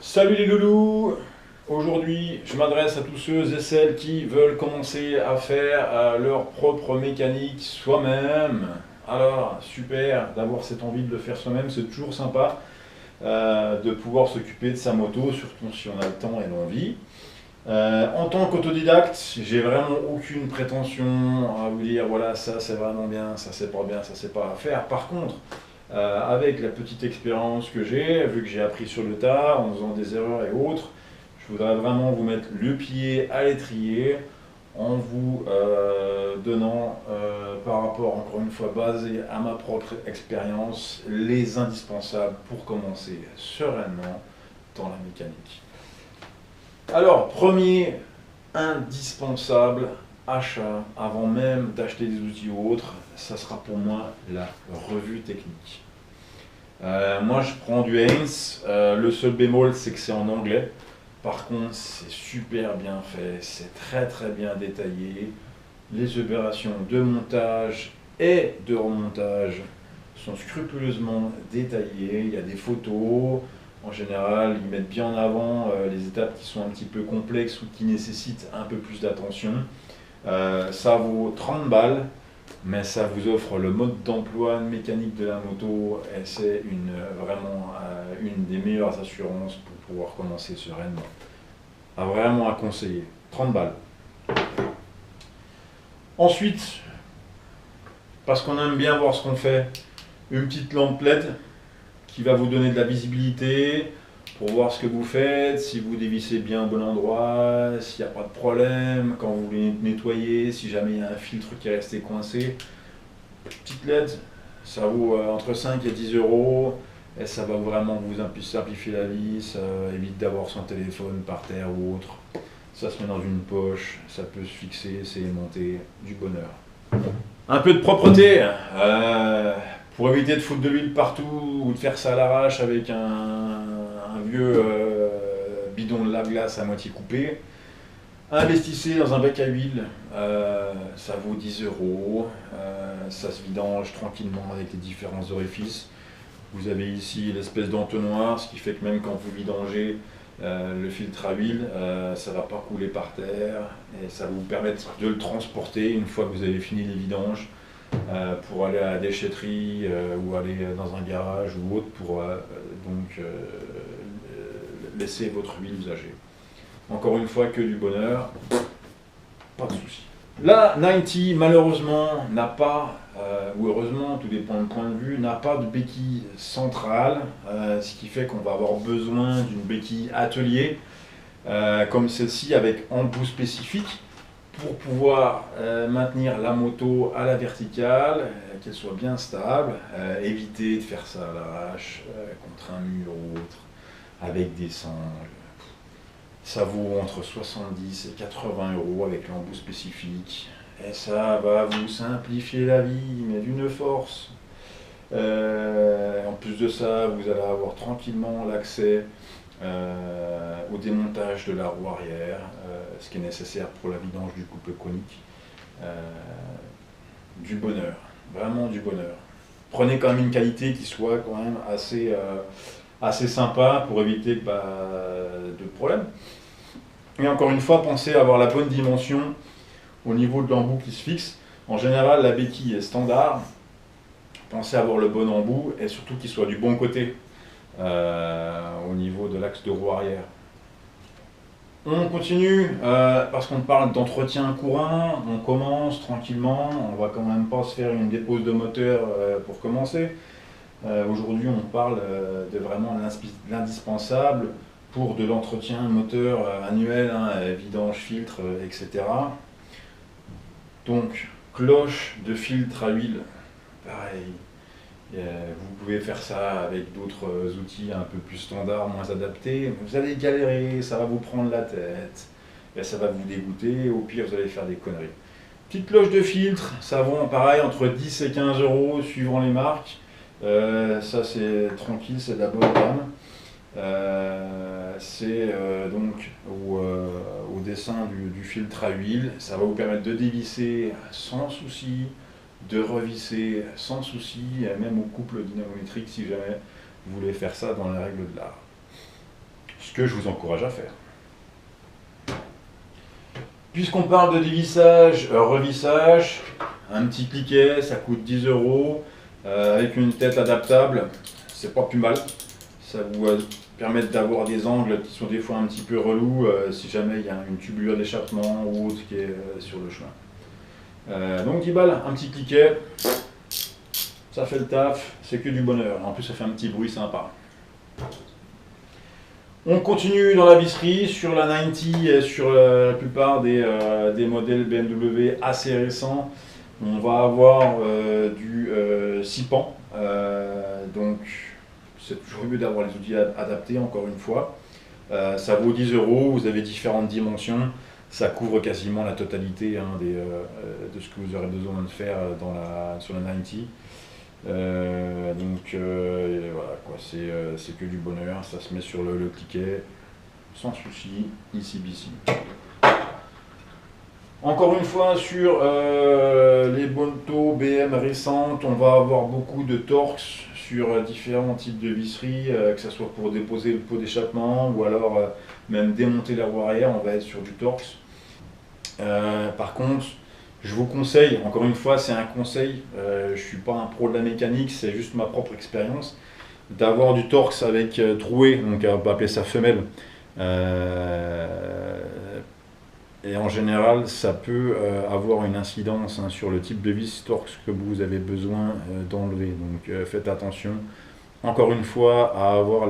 Salut les loulous! Aujourd'hui, je m'adresse à tous ceux et celles qui veulent commencer à faire leur propre mécanique soi-même. Alors, super d'avoir cette envie de le faire soi-même, c'est toujours sympa de pouvoir s'occuper de sa moto, surtout si on a le temps et l'envie. En tant qu'autodidacte, j'ai vraiment aucune prétention à vous dire voilà, ça c'est vraiment bien, ça c'est pas bien, ça c'est pas à faire. Par contre, avec la petite expérience que j'ai, vu que j'ai appris sur le tas, en faisant des erreurs et autres, je voudrais vraiment vous mettre le pied à l'étrier en vous donnant, par rapport, encore une fois, basé à ma propre expérience, les indispensables pour commencer sereinement dans la mécanique. Alors, premier indispensable achat, avant même d'acheter des outils ou autres, ça sera pour moi la revue technique. Moi je prends du Haynes, le seul bémol c'est que c'est en anglais. Par contre c'est super bien fait, c'est très très bien détaillé. Les opérations de montage et de remontage sont scrupuleusement détaillées, il y a des photos. En général, ils mettent bien en avant les étapes qui sont un petit peu complexes ou qui nécessitent un peu plus d'attention. Ça vaut 30 balles, mais ça vous offre le mode d'emploi mécanique de la moto et c'est vraiment une des meilleures assurances pour pouvoir commencer sereinement. Vraiment à conseiller. 30 balles. Ensuite, parce qu'on aime bien voir ce qu'on fait, une petite lampe LED qui va vous donner de la visibilité pour voir ce que vous faites, si vous dévissez bien au bon endroit, s'il n'y a pas de problème, quand vous voulez nettoyer, si jamais il y a un filtre qui est resté coincé. Petite LED, ça vaut entre 5 et 10 euros et ça va vraiment vous simplifier la vie, ça évite d'avoir son téléphone par terre ou autre. Ça se met dans une poche, ça peut se fixer, c'est aimanté, du bonheur. Un peu de propreté, pour éviter de foutre de l'huile partout ou de faire ça à l'arrache avec un vieux bidon de lave-glace à moitié coupé. Investissez dans un bac à huile, ça vaut 10 euros, ça se vidange tranquillement avec les différents orifices. Vous avez ici l'espèce d'entonnoir, ce qui fait que même quand vous vidangez le filtre à huile, ça ne va pas couler par terre et ça va vous permettre de le transporter une fois que vous avez fini les vidanges pour aller à la déchetterie ou aller dans un garage ou autre pour laisser votre huile usagée. Encore une fois, que du bonheur, pas de souci. La 90, malheureusement, n'a pas, ou heureusement, tout dépend du point de vue, n'a pas de béquille centrale, ce qui fait qu'on va avoir besoin d'une béquille atelier, comme celle-ci, avec embout spécifique, pour pouvoir maintenir la moto à la verticale, qu'elle soit bien stable, éviter de faire ça à l'arrache, contre un mur ou autre, avec des sangles. Ça vaut entre 70 et 80 euros avec l'embout spécifique. Et ça va vous simplifier la vie, mais d'une force. En plus de ça, vous allez avoir tranquillement l'accès au démontage de la roue arrière, ce qui est nécessaire pour la vidange du couple conique. Du bonheur, vraiment du bonheur. Prenez quand même une qualité qui soit quand même assez sympa pour éviter de problèmes. Et encore une fois, pensez à avoir la bonne dimension au niveau de l'embout qui se fixe. En général, la béquille est standard. Pensez à avoir le bon embout et surtout qu'il soit du bon côté au niveau de l'axe de roue arrière. On continue parce qu'on parle d'entretien courant. On commence tranquillement. On va quand même pas se faire une dépose de moteur pour commencer. Aujourd'hui, on parle de vraiment l'indispensable pour de l'entretien moteur annuel, vidange, filtre, etc. Donc, cloche de filtre à huile, pareil. Vous pouvez faire ça avec d'autres outils un peu plus standards, moins adaptés. Vous allez galérer, ça va vous prendre la tête, et ça va vous dégoûter. Au pire, vous allez faire des conneries. Petite cloche de filtre, ça vaut pareil entre 10 et 15 euros suivant les marques. Ça c'est tranquille, c'est de la bonne gamme. C'est donc au dessin du filtre à huile. Ça va vous permettre de dévisser sans souci, de revisser sans souci, même au couple dynamométrique si jamais vous voulez faire ça dans les règles de l'art. Ce ce que je vous encourage à faire. Puisqu'on parle de dévissage, revissage, un petit cliquet, ça coûte 10 €, avec une tête adaptable, c'est pas plus mal. Ça vous permet d'avoir des angles qui sont des fois un petit peu relous, si jamais il y a une tubulure d'échappement ou autre qui est sur le chemin. Donc 10 balles, un petit cliquet, ça fait le taf, c'est que du bonheur. En plus ça fait un petit bruit sympa. On continue dans la visserie sur la 90 et sur la plupart des modèles BMW assez récents. On va avoir du 6 pans, donc c'est toujours mieux d'avoir les outils adaptés encore une fois. Ça vaut 10 €, vous avez différentes dimensions, ça couvre quasiment la totalité de ce que vous aurez besoin de faire sur la 90. Voilà quoi, c'est que du bonheur, ça se met sur le cliquet sans souci, ici bici. Encore une fois sur les motos BM récentes, on va avoir beaucoup de Torx sur différents types de visseries, que ce soit pour déposer le pot d'échappement ou alors même démonter la roue arrière, on va être sur du Torx. Par contre, je vous conseille, encore une fois c'est un conseil, je ne suis pas un pro de la mécanique, c'est juste ma propre expérience, d'avoir du Torx avec trouée, donc on peut appeler ça femelle. Et en général, ça peut avoir une incidence sur le type de vis Torx que vous avez besoin d'enlever. Donc faites attention, encore une fois, à avoir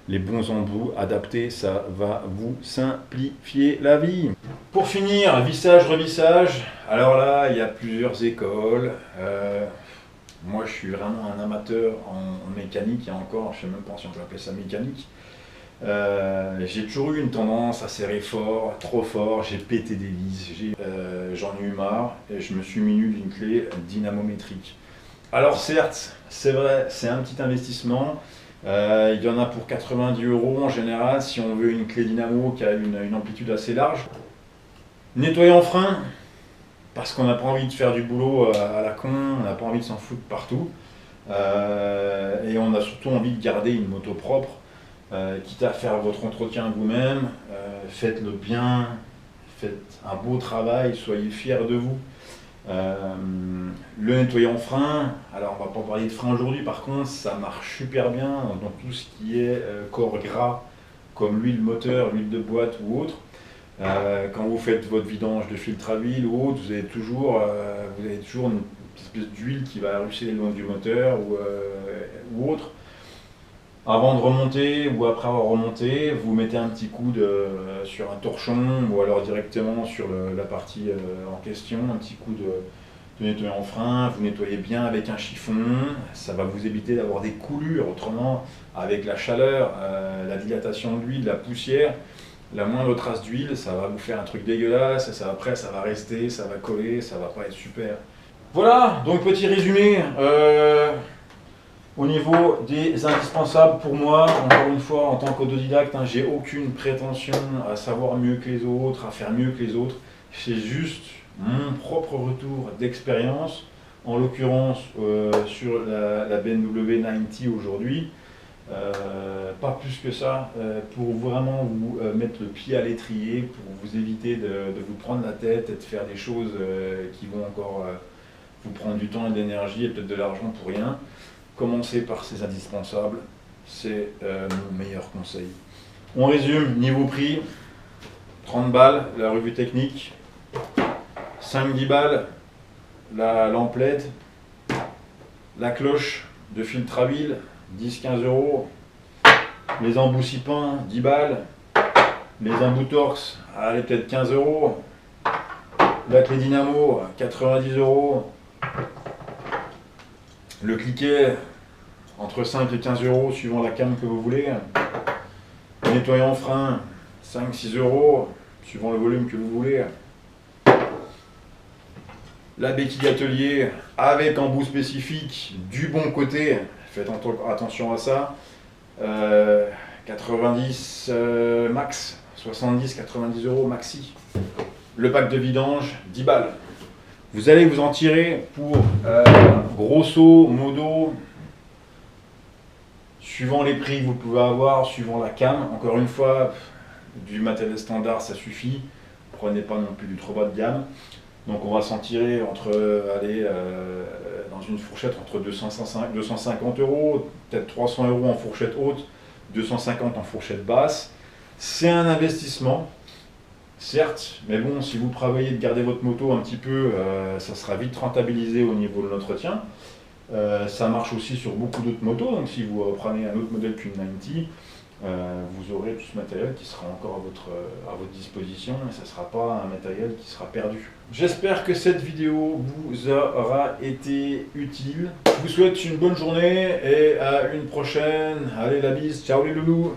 les bons embouts adaptés, ça va vous simplifier la vie. Pour finir, vissage, revissage. Alors là, il y a plusieurs écoles. Moi, je suis vraiment un amateur en mécanique, et encore, je ne sais même pas si on peut appeler ça mécanique. J'ai toujours eu une tendance à serrer fort, trop fort, j'ai pété des vis, j'en ai eu marre et je me suis muni d'une clé dynamométrique. Alors certes, c'est vrai, c'est un petit investissement, il y en a pour 90 € en général si on veut une clé dynamo qui a une amplitude assez large. Nettoyant frein, parce qu'on n'a pas envie de faire du boulot à la con, on n'a pas envie de s'en foutre partout, et on a surtout envie de garder une moto propre. Quitte à faire votre entretien vous-même, faites-le bien, faites un beau travail, soyez fiers de vous. Le nettoyant frein, alors on va pas parler de frein aujourd'hui, par contre ça marche super bien dans tout ce qui est corps gras, comme l'huile moteur, l'huile de boîte ou autre. Quand vous faites votre vidange de filtre à huile ou autre, vous avez toujours une espèce d'huile qui va ruisseler le long du moteur ou autre. Avant de remonter ou après avoir remonté, vous mettez un petit coup sur un torchon ou alors directement sur la partie en question, un petit coup de nettoyant frein, vous nettoyez bien avec un chiffon, ça va vous éviter d'avoir des coulures. Autrement, avec la chaleur, la dilatation de l'huile, la poussière, la moindre trace d'huile, ça va vous faire un truc dégueulasse, et après ça va rester, ça va coller, ça va pas être super. Voilà, donc petit résumé. Au niveau des indispensables pour moi, encore une fois, en tant qu'autodidacte, j'ai aucune prétention à savoir mieux que les autres, à faire mieux que les autres. C'est juste mon propre retour d'expérience, en l'occurrence sur la BMW 90 aujourd'hui. Pas plus que ça, pour vraiment vous mettre le pied à l'étrier, pour vous éviter de vous prendre la tête et de faire des choses qui vont encore vous prendre du temps et de l'énergie et peut-être de l'argent pour rien. Commencez par ces indispensables, c'est mon meilleur conseil. On résume, niveau prix, 30 balles la revue technique, 5-10 balles la lampe LED, la cloche de filtre à huile, 10-15 €, les embouts 6 pins, 10 balles, les embouts Torx, allez peut-être 15 €, la clé dynamo, 90 €, le cliquet, entre 5 et 15 € suivant la cam que vous voulez. Nettoyant frein, 5-6 € suivant le volume que vous voulez. La béquille atelier avec embout spécifique du bon côté, faites attention à ça. 90 max, 70-90 € maxi. Le pack de vidange, 10 balles. Vous allez vous en tirer pour grosso modo suivant les prix que vous pouvez avoir, suivant la cam, encore une fois, du matériel standard ça suffit, prenez pas non plus du trop bas de gamme. Donc on va s'en tirer entre, dans une fourchette entre 250 euros, peut-être 300 euros en fourchette haute, 250 en fourchette basse. C'est un investissement, certes, mais bon, si vous prévoyez de garder votre moto un petit peu, ça sera vite rentabilisé au niveau de l'entretien. Ça marche aussi sur beaucoup d'autres motos, donc si vous prenez un autre modèle qu'une 90, vous aurez tout ce matériel qui sera encore à votre disposition et ça ne sera pas un matériel qui sera perdu. J'espère que cette vidéo vous aura été utile. Je vous souhaite une bonne journée et à une prochaine. Allez, la bise, ciao les loulous.